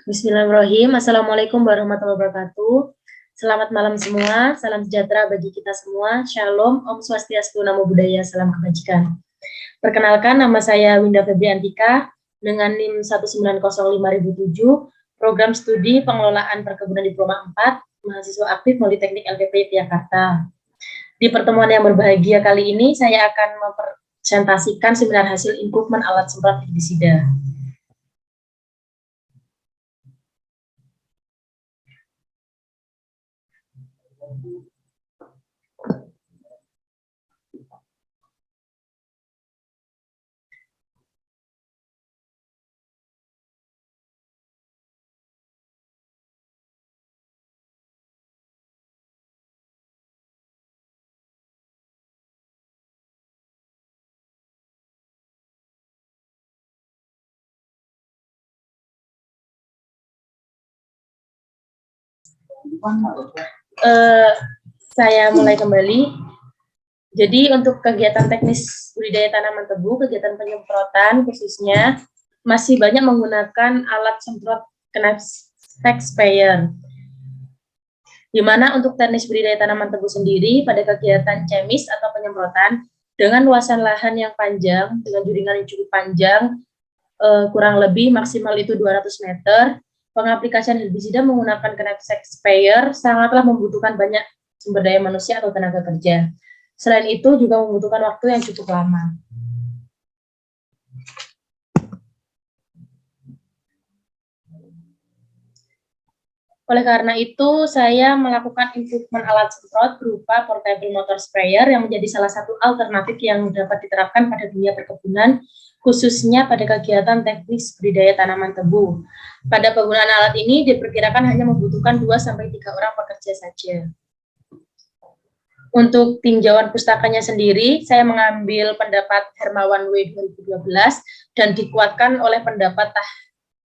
Bismillahirrahmanirrahim. Assalamualaikum warahmatullahi wabarakatuh. Selamat malam semua. Salam sejahtera bagi kita semua. Shalom, Om Swastiastu, Namo Buddhaya, salam kebajikan. Perkenalkan, nama saya Winda Febriantika dengan NIM 1905007, Program Studi Pengelolaan Perkebunan Diploma 4, mahasiswa aktif Politeknik LPP Jakarta. Di pertemuan yang berbahagia kali ini, saya akan mempresentasikan seminar hasil improvement alat semprot herbisida. Saya mulai kembali. Jadi untuk kegiatan teknis budidaya tanaman tebu, kegiatan penyemprotan khususnya masih banyak menggunakan alat semprot Knappstek sprayer. Di mana untuk teknis budidaya tanaman tebu sendiri pada kegiatan cemis atau penyemprotan dengan luasan lahan yang panjang, dengan juringan yang cukup panjang, kurang lebih maksimal itu 200 meter, pengaplikasian herbisida menggunakan Knappstek sprayer sangatlah membutuhkan banyak sumber daya manusia atau tenaga kerja. Selain itu juga membutuhkan waktu yang cukup lama. Oleh karena itu, saya melakukan improvement alat semprot berupa portable motor sprayer yang menjadi salah satu alternatif yang dapat diterapkan pada dunia perkebunan, khususnya pada kegiatan teknis budidaya tanaman tebu. Pada penggunaan alat ini diperkirakan hanya membutuhkan 2-3 orang pekerja saja. Untuk tinjauan pustakanya sendiri, saya mengambil pendapat Hermawan W. 2012 dan dikuatkan oleh pendapat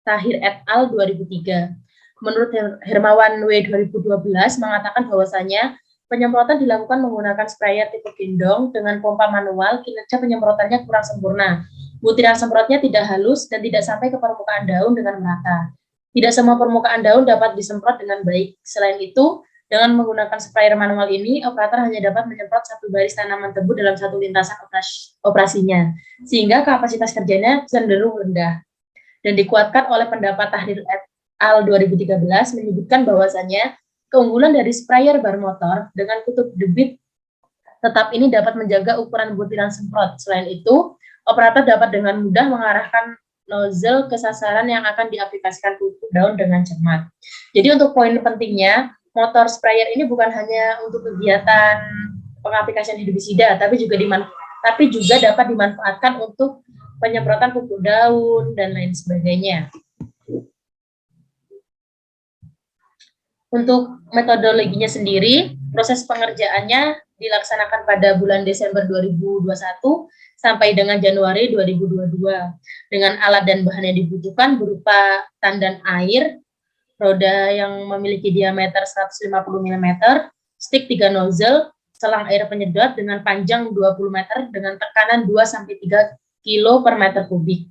Tahir et al. 2003. Menurut Hermawan W. 2012 mengatakan bahwasanya penyemprotan dilakukan menggunakan sprayer tipe gendong dengan pompa manual, kinerja penyemprotannya kurang sempurna. Butiran semprotnya tidak halus dan tidak sampai ke permukaan daun dengan merata. Tidak semua permukaan daun dapat disemprot dengan baik. Selain itu, dengan menggunakan sprayer manual ini, operator hanya dapat menyemprot satu baris tanaman tebu dalam satu lintasan operasinya, sehingga kapasitas kerjanya cenderung rendah. Dan dikuatkan oleh pendapat Tahrir et al. 2013 menyebutkan bahwasanya keunggulan dari sprayer bar motor dengan kutub debit tetap ini dapat menjaga ukuran butiran semprot. Selain itu, operator dapat dengan mudah mengarahkan nozzle ke sasaran yang akan diaplikasikan pupuk daun dengan cermat. Jadi untuk poin pentingnya, motor sprayer ini bukan hanya untuk kegiatan pengaplikasian herbisida, tapi juga dapat dimanfaatkan untuk penyemprotan pupuk daun dan lain sebagainya. Untuk metodologinya sendiri, proses pengerjaannya dilaksanakan pada bulan Desember 2021 sampai dengan Januari 2022 dengan alat dan bahan yang dibutuhkan berupa tandan air, roda yang memiliki diameter 150 mm, stik 3 nozzle, selang air penyedot dengan panjang 20 meter dengan tekanan 2-3 kilo per meter kubik.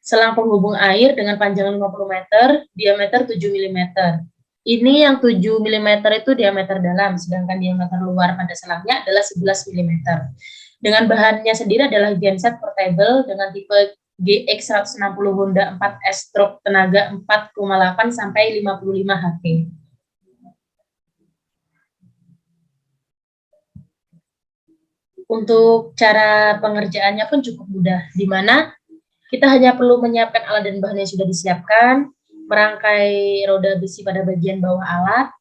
Selang penghubung air dengan panjang 50 meter, diameter 7 mm. Ini yang 7 mm itu diameter dalam, sedangkan diameter luar pada selangnya adalah 11 mm. Dengan bahannya sendiri adalah genset portable dengan tipe GX160 Honda 4S stroke tenaga 4,8 sampai 55 HP. Untuk cara pengerjaannya pun cukup mudah, di mana kita hanya perlu menyiapkan alat dan bahan yang sudah disiapkan, merangkai roda besi pada bagian bawah alat,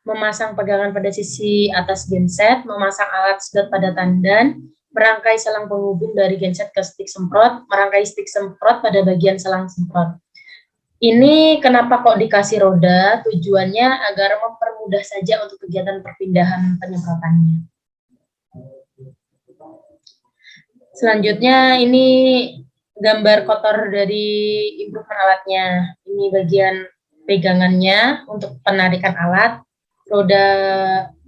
memasang pegangan pada sisi atas genset, memasang alat sedot pada tandan, merangkai selang penghubung dari genset ke stik semprot, merangkai stik semprot pada bagian selang semprot. Ini kenapa kok dikasih roda? Tujuannya agar mempermudah saja untuk kegiatan perpindahan penyemprotannya. Selanjutnya ini gambar kotor dari improvement alatnya. Ini bagian pegangannya untuk penarikan alat, roda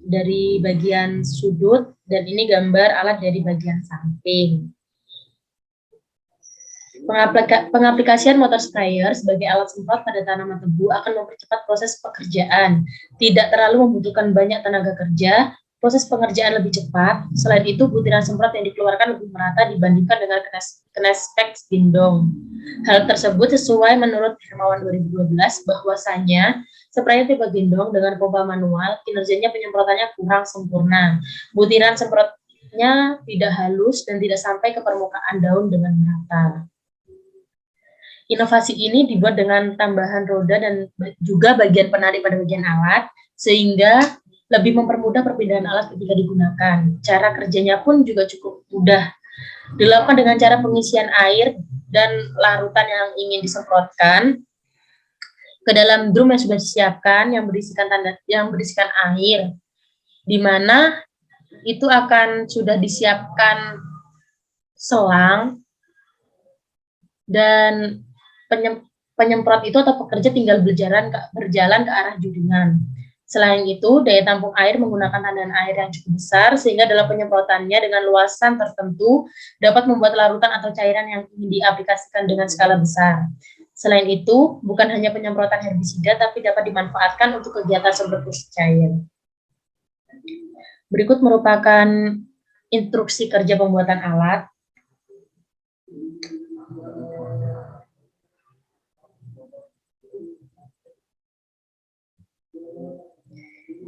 dari bagian sudut, dan ini gambar alat dari bagian samping. Pengaplikasian motor sprayer sebagai alat semprot pada tanaman tebu akan mempercepat proses pekerjaan, tidak terlalu membutuhkan banyak tenaga kerja, proses pengerjaan lebih cepat. Selain itu, butiran semprot yang dikeluarkan lebih merata dibandingkan dengan kinespek spindong. Hal tersebut sesuai menurut Hermawan 2012 bahwasanya sprayer tipe gendong dengan pompa manual, kinerjanya penyemprotannya kurang sempurna. Butiran semprotnya tidak halus dan tidak sampai ke permukaan daun dengan merata. Inovasi ini dibuat dengan tambahan roda dan juga bagian penarik pada bagian alat, sehingga lebih mempermudah perpindahan alat ketika digunakan. Cara kerjanya pun juga cukup mudah. Dilakukan dengan cara pengisian air dan larutan yang ingin disemprotkan ke dalam drum yang sudah disiapkan yang berisikan air, di mana itu akan sudah disiapkan selang dan penyemprot itu atau pekerja tinggal berjalan ke arah judingan. Selain itu, daya tampung air menggunakan tandan air yang cukup besar, sehingga dalam penyemprotannya dengan luasan tertentu dapat membuat larutan atau cairan yang ingin diaplikasikan dengan skala besar. Selain itu, bukan hanya penyemprotan herbisida, tapi dapat dimanfaatkan untuk kegiatan semprot khusus cair. Berikut merupakan instruksi kerja pembuatan alat.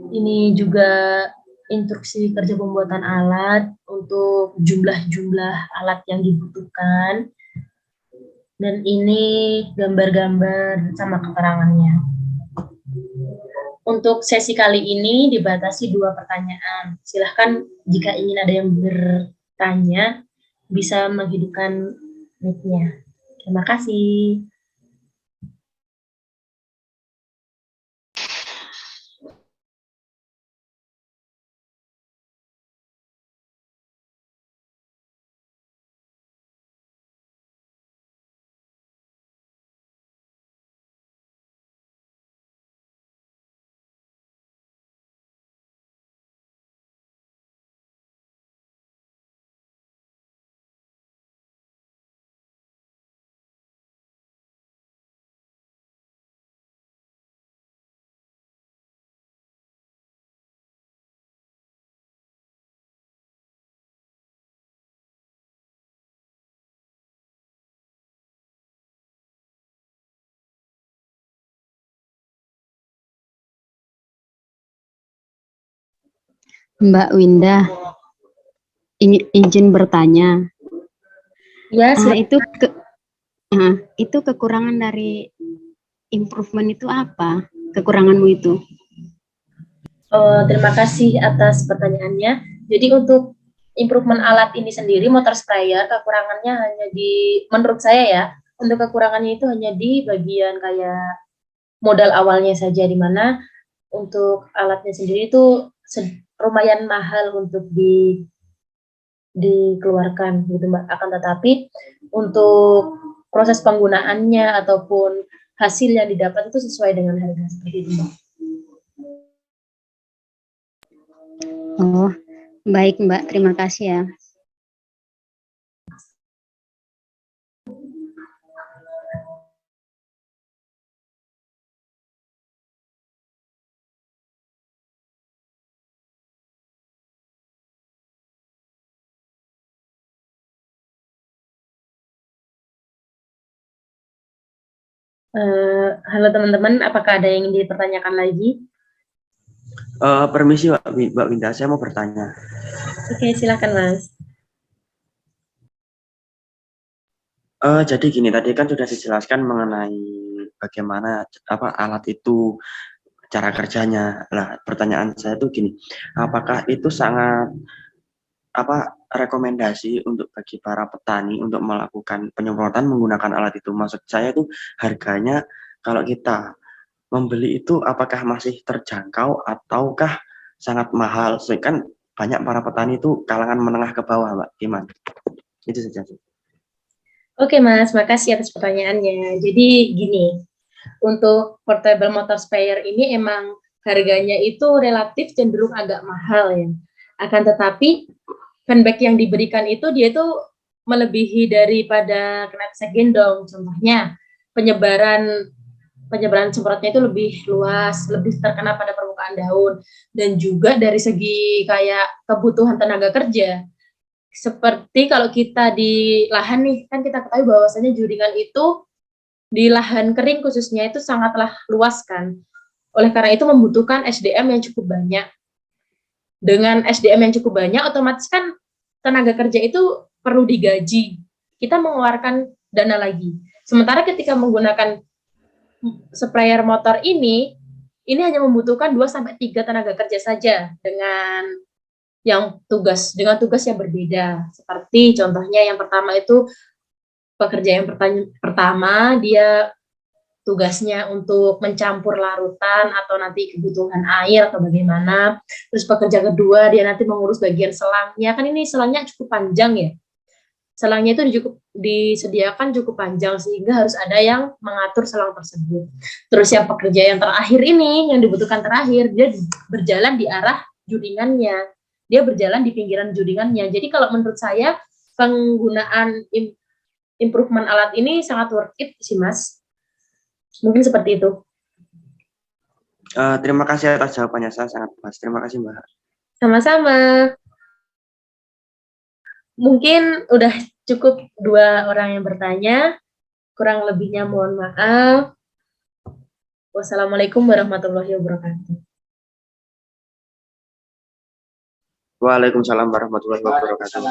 Ini juga instruksi kerja pembuatan alat untuk jumlah-jumlah alat yang dibutuhkan. Dan ini gambar-gambar sama keterangannya. Untuk sesi kali ini dibatasi 2 pertanyaan. Silahkan jika ingin ada yang bertanya, bisa menghidupkan mic-nya. Terima kasih. Mbak Winda, izin bertanya. Ya, itu kekurangan dari improvement itu apa? Kekuranganmu itu? Terima kasih atas pertanyaannya. Jadi untuk improvement alat ini sendiri, motor sprayer, kekurangannya hanya menurut saya ya, untuk kekurangannya itu hanya di bagian kayak modal awalnya saja, di mana untuk alatnya sendiri itu lumayan mahal untuk dikeluarkan gitu Mbak. Akan tetapi untuk proses penggunaannya ataupun hasil yang didapat itu sesuai dengan harga seperti itu Mbak. Oh, baik Mbak, terima kasih ya. Halo teman-teman, apakah ada yang ingin dipertanyakan lagi? Permisi Mbak Winda, saya mau bertanya. Oke, silakan Mas. Jadi gini, tadi kan sudah dijelaskan mengenai bagaimana alat itu, cara kerjanya. Nah, pertanyaan saya tuh gini, apakah itu sangat rekomendasi untuk bagi para petani untuk melakukan penyemprotan menggunakan alat itu? Maksud saya itu harganya kalau kita membeli itu apakah masih terjangkau ataukah sangat mahal? Soalnya kan banyak para petani itu kalangan menengah ke bawah, Mbak. Gimana? Itu saja. Oke Mas, makasih atas pertanyaannya. Jadi gini, untuk portable motor sprayer ini emang harganya itu relatif cenderung agak mahal ya. Akan tetapi feedback yang diberikan itu dia itu melebihi daripada kena gendong. Contohnya penyebaran semprotnya itu lebih luas, lebih terkena pada permukaan daun, dan juga dari segi kayak kebutuhan tenaga kerja. Seperti kalau kita di lahan nih, kan kita ketahui bahwasanya juringan itu di lahan kering khususnya itu sangatlah luas kan. Oleh karena itu membutuhkan SDM yang cukup banyak. Dengan SDM yang cukup banyak, otomatis kan tenaga kerja itu perlu digaji. Kita mengeluarkan dana lagi. Sementara ketika menggunakan sprayer motor ini hanya membutuhkan 2-3 tenaga kerja saja dengan tugas yang berbeda. Seperti contohnya yang pertama itu pekerja yang pertama dia tugasnya untuk mencampur larutan atau nanti kebutuhan air atau bagaimana. Terus pekerja kedua dia nanti mengurus bagian selangnya. Kan ini selangnya cukup panjang ya. Selangnya itu disediakan cukup panjang sehingga harus ada yang mengatur selang tersebut. Terus yang pekerja yang terakhir ini, yang dibutuhkan terakhir, dia berjalan di arah juringannya. Dia berjalan di pinggiran juringannya. Jadi kalau menurut saya penggunaan improvement alat ini sangat worth it sih Mas. Mungkin seperti itu. Terima kasih atas jawabannya, saya sangat puas. Terima kasih Mbak. Sama-sama. Mungkin udah cukup 2 orang yang bertanya. Kurang lebihnya mohon maaf. Wassalamualaikum warahmatullahi wabarakatuh. Waalaikumsalam warahmatullahi wabarakatuh.